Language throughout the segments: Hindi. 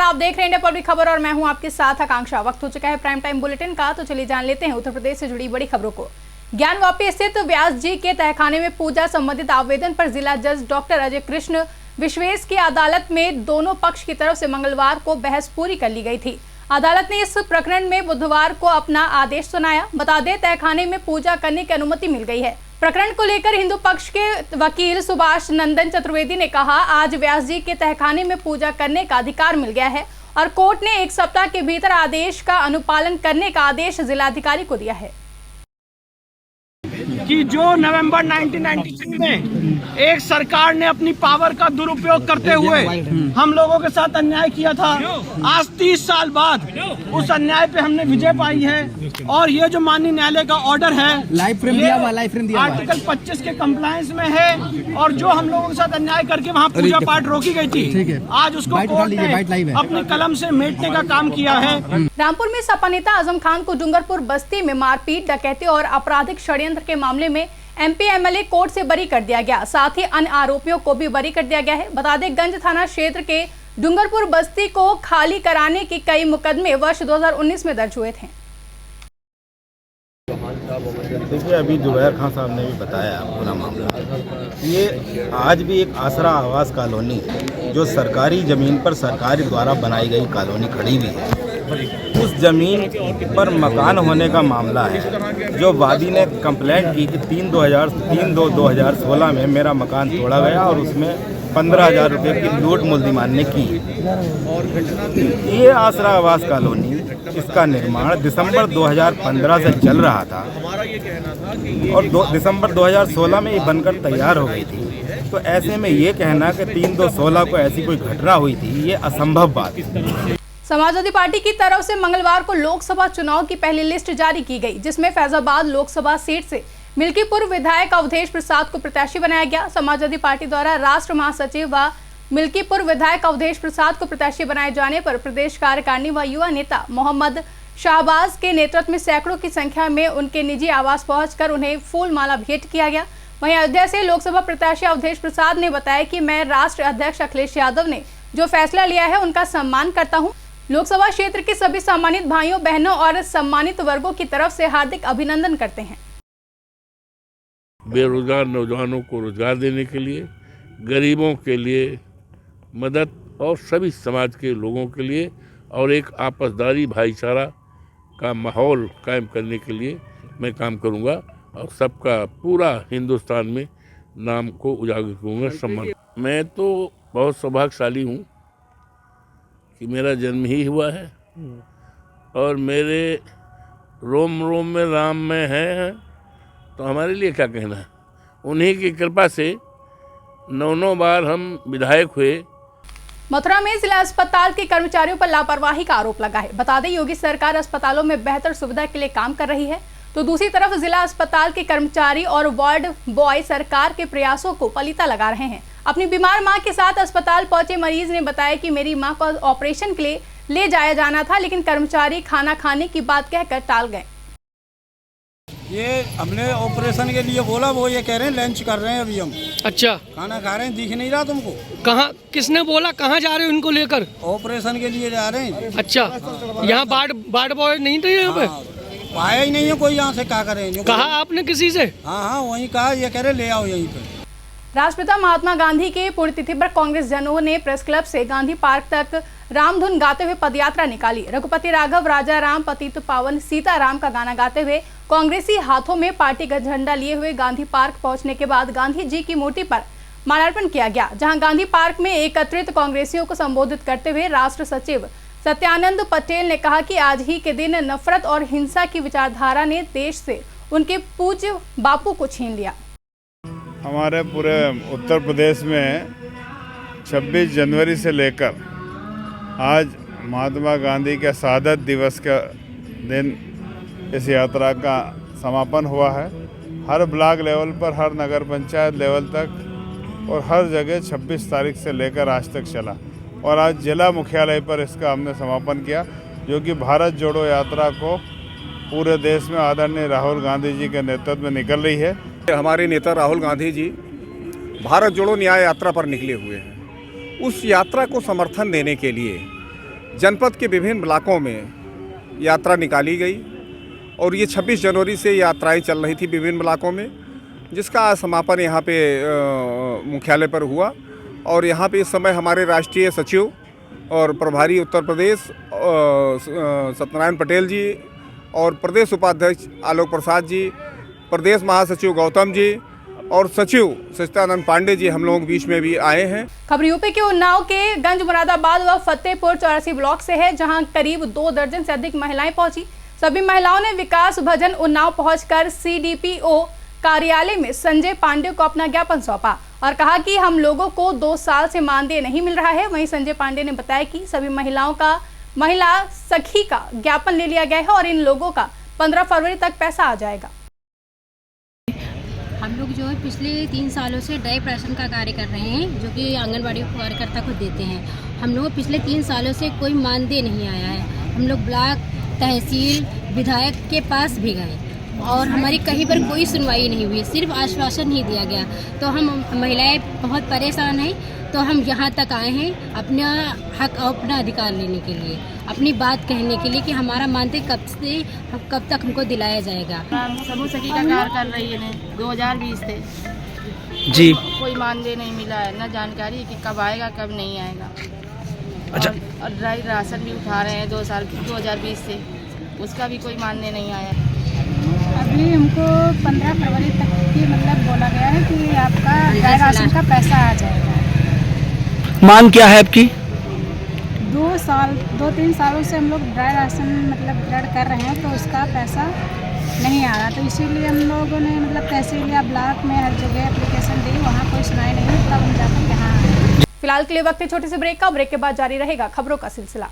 आप देख रहे हैं इंडिया पब्लिक खबर और मैं हूं आपके साथ आकांक्षा। वक्त हो चुका है प्राइम टाइम बुलेटिन का, तो चलिए जान लेते हैं उत्तर प्रदेश से जुड़ी बड़ी खबरों को। ज्ञानवापी स्थित व्यास जी के तहखाने में पूजा संबंधित आवेदन पर जिला जज डॉक्टर अजय कृष्ण विश्वेश की अदालत में दोनों पक्ष की तरफ से मंगलवार को बहस पूरी कर ली गई थी। अदालत ने इस प्रकरण में बुधवार को अपना आदेश सुनाया। बता दें, तहखाने में पूजा करने की अनुमति मिल गई है। प्रकरण को लेकर हिंदू पक्ष के वकील सुभाष नंदन चतुर्वेदी ने कहा, आज व्यास जी के तहखाने में पूजा करने का अधिकार मिल गया है और कोर्ट ने 1 सप्ताह के भीतर आदेश का अनुपालन करने का आदेश जिलाधिकारी को दिया है कि जो नवंबर 1993 में एक सरकार ने अपनी पावर का दुरुपयोग करते हुए हम लोगों के साथ अन्याय किया था, आज 30 साल बाद उस अन्याय पे हमने विजय पाई है। और ये जो माननीय न्यायालय का ऑर्डर है, लाइव फ्रेम दिया हुआ आर्टिकल 25 के कंप्लायंस में है और जो हम लोगों के साथ अन्याय करके वहाँ पूजा पाठ रोकी गई थी, आज उसको कोर्ट ने अपनी कलम से मेटने का काम किया है। रामपुर में सपा नेता आजम खान को डूंगरपुर बस्ती में मारपीट, डकैती और आपराधिक षड्यंत्र के मामले में एमपी एमएलए कोर्ट से बरी कर दिया गया। साथ ही अन्य आरोपियों को भी बरी कर दिया गया है। बता दें, गंज थाना क्षेत्र के डूंगरपुर बस्ती को खाली कराने के कई मुकदमे वर्ष 2019 में दर्ज हुए थे। देखिए, अभी जुबैर खान साहब ने भी बताया पूरा मामला। ये आज भी एक आसरा आवास कॉलोनी जो सरकारी ज़मीन पर सरकार द्वारा बनाई गई कॉलोनी खड़ी हुई है, उस ज़मीन पर मकान होने का मामला है। जो वादी ने कंप्लेंट की कि 3/2/2016 में मेरा मकान तोड़ा गया और उसमें 15,000 रुपये की लूट मुल्जिमान ने की। ये आसरा आवास कॉलोनी, इसका निर्माण दिसंबर 2015 से चल रहा था और दिसंबर 2016 में ये बनकर तैयार हो गई थी। तो ऐसे में ये कहना कि 3/2/16 को ऐसी कोई घटना हुई थी, ये असंभव बात है। समाजवादी पार्टी की तरफ से मंगलवार को लोकसभा चुनाव की पहली लिस्ट जारी की गई, जिसमें फैजाबाद लोकसभा सीट से मिल्कीपुर विधायक अवधेश प्रसाद को प्रत्याशी बनाया गया। समाजवादी पार्टी द्वारा राष्ट्र महासचिव व मिल्कीपुर विधायक अवधेश प्रसाद को प्रत्याशी बनाए जाने पर प्रदेश कार्यकारिणी व युवा नेता मोहम्मद शाहबाज के नेतृत्व में सैकड़ों की संख्या में उनके निजी आवास पहुंचकर उन्हें फूल माला भेंट किया गया। वहीं अयोध्या से लोकसभा प्रत्याशी अवधेश प्रसाद ने बताया कि मैं राष्ट्रीय अध्यक्ष अखिलेश यादव ने जो फैसला लिया है उनका सम्मान करता हूँ। लोकसभा क्षेत्र के सभी सम्मानित भाइयों बहनों और सम्मानित वर्गों की तरफ से हार्दिक अभिनंदन करते हैं। बेरोजगार नौजवानों को रोजगार देने के लिए, गरीबों के लिए मदद और सभी समाज के लोगों के लिए और एक आपसदारी भाईचारा का माहौल कायम करने के लिए मैं काम करूंगा और सबका पूरा हिंदुस्तान में नाम को उजागर करूंगा, सम्मान। मैं तो बहुत सौभाग्यशाली हूँ कि मेरा जन्म ही हुआ है और मेरे रोम रोम में राम में है, तो हमारे लिए क्या कहना है। उन्हीं की कृपा से 9 बार हम विधायक हुए। मथुरा में जिला अस्पताल के कर्मचारियों पर लापरवाही का आरोप लगा है। बता दें, योगी सरकार अस्पतालों में बेहतर सुविधा के लिए काम कर रही है, तो दूसरी तरफ जिला अस्पताल के कर्मचारी और वार्ड बॉय सरकार के प्रयासों को पलीता लगा रहे हैं। अपनी बीमार मां के साथ अस्पताल पहुंचे मरीज ने बताया कि मेरी मां को ऑपरेशन के लिए ले जाया जाना था, लेकिन कर्मचारी खाना खाने की बात कहकर टाल गए। ये हमने ऑपरेशन के लिए बोला, वो ये कह रहे हैं लंच कर रहे हैं अभी हम। अच्छा, खाना खा रहे हैं, दिख नहीं रहा तुमको? कहाँ, किसने बोला, कहाँ जा रहे हो इनको लेकर? ऑपरेशन के लिए जा रहे हैं। अच्छा, यहाँ वार्ड बॉय नहीं थे यहाँ पे? आया ही नहीं है कोई यहाँ से, क्या करें? कहा आपने किसी से? हाँ, वही कहा, ये कह रहे ले आओ यहीं पे। राष्ट्रपिता महात्मा गांधी की पुण्यतिथि पर कांग्रेस जनों ने प्रेस क्लब से गांधी पार्क तक रामधुन गाते हुए पदयात्रा निकाली। रघुपति राघव, राजा राम, पतित पावन सीताराम का गाना गाते हुए कांग्रेसी हाथों में पार्टी का झंडा लिए हुए गांधी पार्क पहुंचने के बाद गांधी जी की मूर्ति पर माल्यार्पण किया गया, जहां गांधी पार्क में एकत्रित कांग्रेसियों को संबोधित करते हुए राष्ट्र सचिव सत्यानंद पटेल ने कहा कि आज ही के दिन नफरत और हिंसा की विचारधारा ने देश से उनके पूज्य बापू को छीन लिया। हमारे पूरे उत्तर प्रदेश में 26 जनवरी से लेकर आज महात्मा गांधी के शहादत दिवस का दिन इस यात्रा का समापन हुआ है। हर ब्लॉक लेवल पर, हर नगर पंचायत लेवल तक और हर जगह 26 तारीख से लेकर आज तक चला और आज जिला मुख्यालय पर इसका हमने समापन किया, जो कि भारत जोड़ो यात्रा को पूरे देश में आदरणीय राहुल गांधी जी के नेतृत्व में निकल रही है। हमारे नेता राहुल गांधी जी भारत जोड़ो न्याय यात्रा पर निकले हुए हैं। उस यात्रा को समर्थन देने के लिए जनपद के विभिन्न ब्लॉकों में यात्रा निकाली गई और ये 26 जनवरी से यात्राएं चल रही थी विभिन्न ब्लॉकों में, जिसका समापन यहाँ पे मुख्यालय पर हुआ। और यहाँ पे इस समय हमारे राष्ट्रीय सचिव और प्रभारी उत्तर प्रदेश सत्यनारायण पटेल जी और प्रदेश उपाध्यक्ष आलोक प्रसाद जी, प्रदेश महासचिव गौतम जी और सचिव सचिदानंद पांडे जी हम लोगों के बीच में भी आए हैं। खबर यूपी के उन्नाव के गंज मुरादाबाद व फतेहपुर 84 ब्लॉक से है, जहां करीब 2 दर्जन से अधिक महिलाएं पहुंची। सभी महिलाओं ने विकास भजन उन्नाव पहुंचकर CDPO कार्यालय में संजय पांडे को अपना ज्ञापन सौंपा और कहा कि हम लोगों को 2 साल से मानदेय नहीं मिल रहा है। वहीं संजय पांडे ने बताया कि सभी महिलाओं का महिला सखी का ज्ञापन ले लिया गया है और इन लोगों का 15 फरवरी तक पैसा आ जाएगा। हम लोग जो है पिछले 3 सालों से ड्राइव राशन का कार्य कर रहे हैं, जो कि आंगनबाड़ी कार्यकर्ता को देते हैं। हम लोग पिछले 3 सालों से कोई मानदेय नहीं आया है। हम लोग ब्लॉक, तहसील, विधायक के पास भी गए और हमारी कहीं पर कोई सुनवाई नहीं हुई, सिर्फ आश्वासन ही दिया गया। तो हम महिलाएं बहुत परेशान हैं, तो हम यहाँ तक आए हैं अपना हक और अपना अधिकार लेने के लिए, अपनी बात कहने के लिए कि हमारा मानदेय कब तक हमको दिलाया जाएगा। समूह सखी का कार्य कर रही है 2020 से जी, कोई मानदेय नहीं मिला है, न जानकारी कि कब आएगा कब नहीं आएगा। अच्छा। और ड्राई राशन भी उठा रहे हैं 2020 से, उसका भी कोई मानदेय नहीं आया। अभी हमको 15 फरवरी तक की मतलब बोला गया है कि आपका ड्राई राशन का पैसा आ जाएगा। मांग क्या है आपकी? 2-3 सालों से हम लोग ड्राई राशन मतलब ग्रहण कर रहे हैं, तो उसका पैसा नहीं आ रहा। तो इसीलिए हम लोगों ने मतलब तहसील या ब्लॉक में हर जगह एप्लीकेशन दी, वहाँ कोई सुनाई नहीं हुई, तब हम जाकर यहाँ आए। फिलहाल के लिए वक्त है छोटे से ब्रेक का। ब्रेक के बाद जारी रहेगा खबरों का सिलसिला।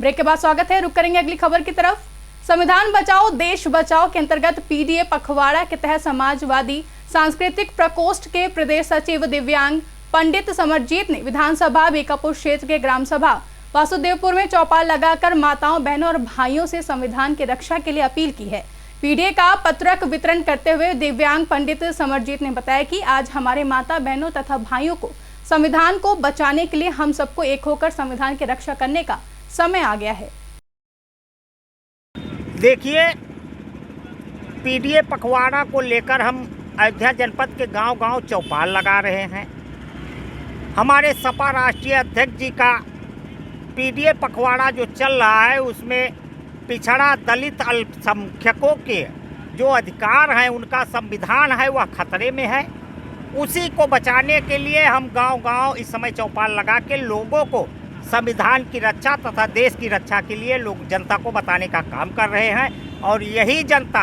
ब्रेक के बाद स्वागत है। रुक करेंगे अगली खबर की तरफ। संविधान बचाओ देश बचाओ के अंतर्गत PDA पखवाड़ा के तहत समाजवादी सांस्कृतिक प्रकोष्ठ के प्रदेश सचिव दिव्यांग पंडित समरजीत ने विधानसभा बीकापुर क्षेत्र के ग्राम सभा वासुदेवपुर में चौपाल लगाकर माताओं, बहनों और भाइयों से संविधान की रक्षा के लिए अपील की है। PDA का पत्रक वितरण करते हुए दिव्यांग पंडित समरजीत ने बताया कि आज हमारे माता बहनों तथा भाइयों को संविधान को बचाने के लिए हम सबको एक होकर संविधान की रक्षा करने का समय आ गया है। देखिए, PDA पखवाड़ा को लेकर हम अयोध्या जनपद के गांव-गांव चौपाल लगा रहे हैं। हमारे सपा राष्ट्रीय अध्यक्ष जी का PDA पखवाड़ा जो चल रहा है, उसमें पिछड़ा दलित अल्पसंख्यकों के जो अधिकार हैं, उनका संविधान है वह खतरे में है। उसी को बचाने के लिए हम गांव-गांव इस समय चौपाल लगा के लोगों को संविधान की रक्षा तथा देश की रक्षा के लिए लोग जनता को बताने का काम कर रहे हैं। और यही जनता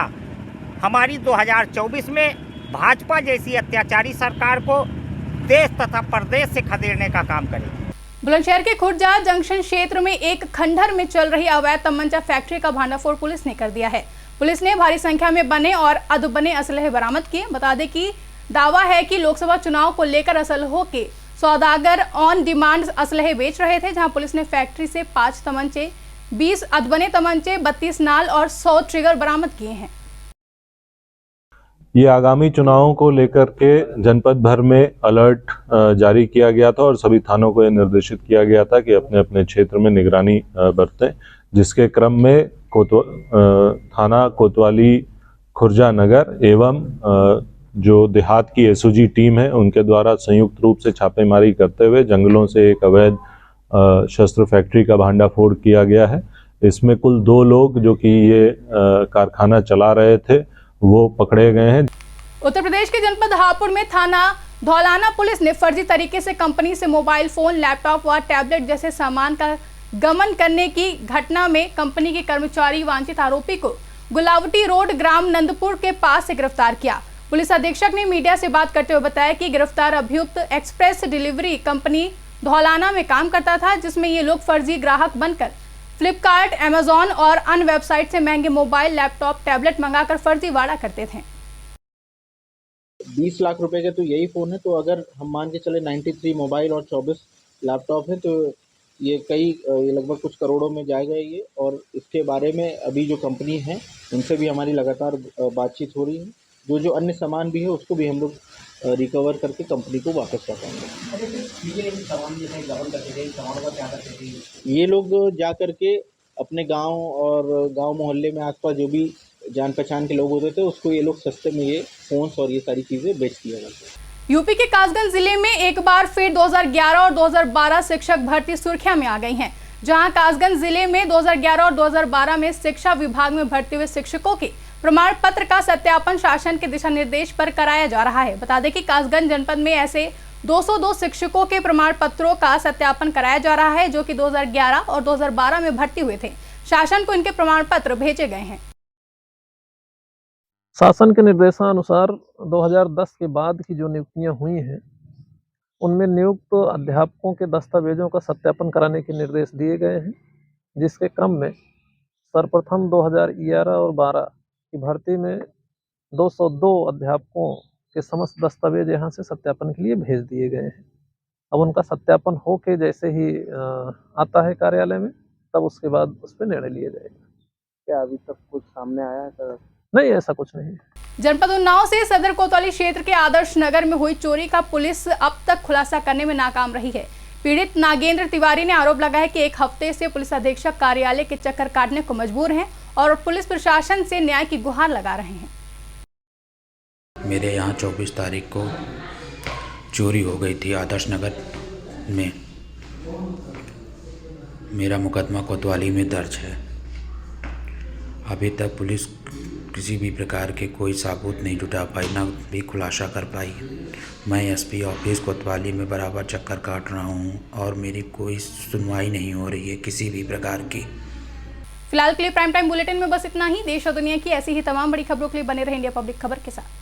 हमारी 2024 में भाजपा जैसी अत्याचारी सरकार को देश तथा प्रदेश से खदेड़ने का काम करेगी। बुलंदशहर के खुर्जा जंक्शन क्षेत्र में एक खंडहर में चल रही अवैध तमंचा फैक्ट्री का भांडाफोड़ पुलिस ने कर दिया है। पुलिस ने भारी संख्या में बने और अधबने असलहे बरामद किए। बता दें कि दावा है कि लोकसभा चुनाव को लेकर असलहों के सौदागर ऑन डिमांड असलहे बेच रहे थे, जहां पुलिस ने फैक्ट्री से 5 तमंचे, 20 अधबने तमंचे, 32 नाल और 100 ट्रिगर बरामद किए हैं। ये आगामी चुनावों को लेकर के जनपद भर में अलर्ट जारी किया गया था और सभी थानों को यह निर्देशित किया गया था कि अपने अपने क्षेत्र में निगरानी बरतें, जिसके क्रम में थाना कोतवाली खुर्जा नगर एवं जो देहात की SOG टीम है, उनके द्वारा संयुक्त रूप से छापेमारी करते हुए जंगलों से एक अवैध शस्त्र फैक्ट्री का भांडाफोड़ किया गया है। इसमें कुल 2 लोग जो कि ये कारखाना चला रहे थे वो पकड़े गए हैं। उत्तर प्रदेश के जनपद हापुड़ में थाना धौलाना पुलिस ने फर्जी तरीके से कंपनी से मोबाइल फोन, लैपटॉप व टैबलेट जैसे सामान का गमन करने की घटना में कंपनी के कर्मचारी वांछित आरोपी को गुलावटी रोड ग्राम नंदपुर के पास से गिरफ्तार किया। पुलिस अधीक्षक ने मीडिया से बात करते हुए बताया कि गिरफ्तार अभियुक्त एक्सप्रेस डिलीवरी कंपनी धौलाना में काम करता था, जिसमें ये लोग फर्जी ग्राहक बनकर फ्लिपकार्ट, अमेजॉन और अन्य वेबसाइट से महंगे मोबाइल, लैपटॉप, टैबलेट मंगाकर फर्जीवाड़ा करते थे। 20 लाख रुपए के तो यही फ़ोन है, तो अगर हम मान के चले 93 मोबाइल और 24 लैपटॉप है, तो ये लगभग कुछ करोड़ों में जाएगा ये। और इसके बारे में अभी जो कंपनी है उनसे भी हमारी लगातार बातचीत हो रही है। जो अन्य सामान भी है उसको भी हम लोग रिकवर करके कंपनी को वापस कर पाएंगे। ये लोग जा करके अपने गांव और गांव मोहल्ले में आसपास जो भी जान पहचान के लोग होते थे उसको ये लोग सस्ते में ये फोन्स और ये सारी चीजें बेच दिया करते हैं। यूपी के कासगंज जिले में एक बार फिर 2011 और 2012 शिक्षक भर्ती सुर्खियां में आ गई हैं, जहां कासगंज जिले में 2011 और 2012 में शिक्षा विभाग में भर्ती हुए शिक्षकों के प्रमाण पत्र का सत्यापन शासन के दिशा निर्देश पर कराया जा रहा है। बता दें कि कासगंज जनपद में ऐसे 202 शिक्षकों के प्रमाण पत्रों का सत्यापन कराया जा रहा है, जो कि 2011 और 2012 में भर्ती हुए थे। शासन को इनके प्रमाण पत्र भेजे गए हैं। शासन के निर्देशानुसार 2010 के बाद की जो नियुक्तियां हुई हैं उनमें नियुक्त अध्यापकों के दस्तावेजों का सत्यापन कराने के निर्देश दिए गए हैं, जिसके क्रम में सर्वप्रथम 2011 और 12 की भर्ती में 202 अध्यापकों के समस्त दस्तावेज यहां से सत्यापन के लिए भेज दिए गए हैं। अब उनका सत्यापन होके जैसे ही आता है कार्यालय में, तब उसके बाद उस पर निर्णय लिया जाएगा। क्या अभी तक कुछ सामने आया है सर? नहीं, ऐसा कुछ नहीं। जनपद उन्नाव से सदर कोतवाली क्षेत्र के आदर्श नगर में हुई चोरी का पुलिस अब तक खुलासा करने में नाकाम रही है। पीड़ित नागेंद्र तिवारी ने आरोप लगाया कि एक हफ्ते से पुलिस अधीक्षक कार्यालय के चक्कर काटने को मजबूर हैं और पुलिस प्रशासन से न्याय की गुहार लगा रहे हैं। मेरे यहाँ 24 तारीख को चोरी हो गई थी आदर्श नगर में। मेरा मुकदमा कोतवाली में दर्ज है। अभी तक पुलिस किसी भी प्रकार के कोई सबूत नहीं जुटा पाई, ना भी खुलासा कर पाई। मैं एसपी ऑफिस कोतवाली में बराबर चक्कर काट रहा हूँ और मेरी कोई सुनवाई नहीं हो रही है किसी भी प्रकार की। फिलहाल के लिए प्राइम टाइम बुलेटिन में बस इतना ही। देश और दुनिया की ऐसी ही तमाम बड़ी खबरों के लिए बने रहें इंडिया पब्लिक खबर के साथ।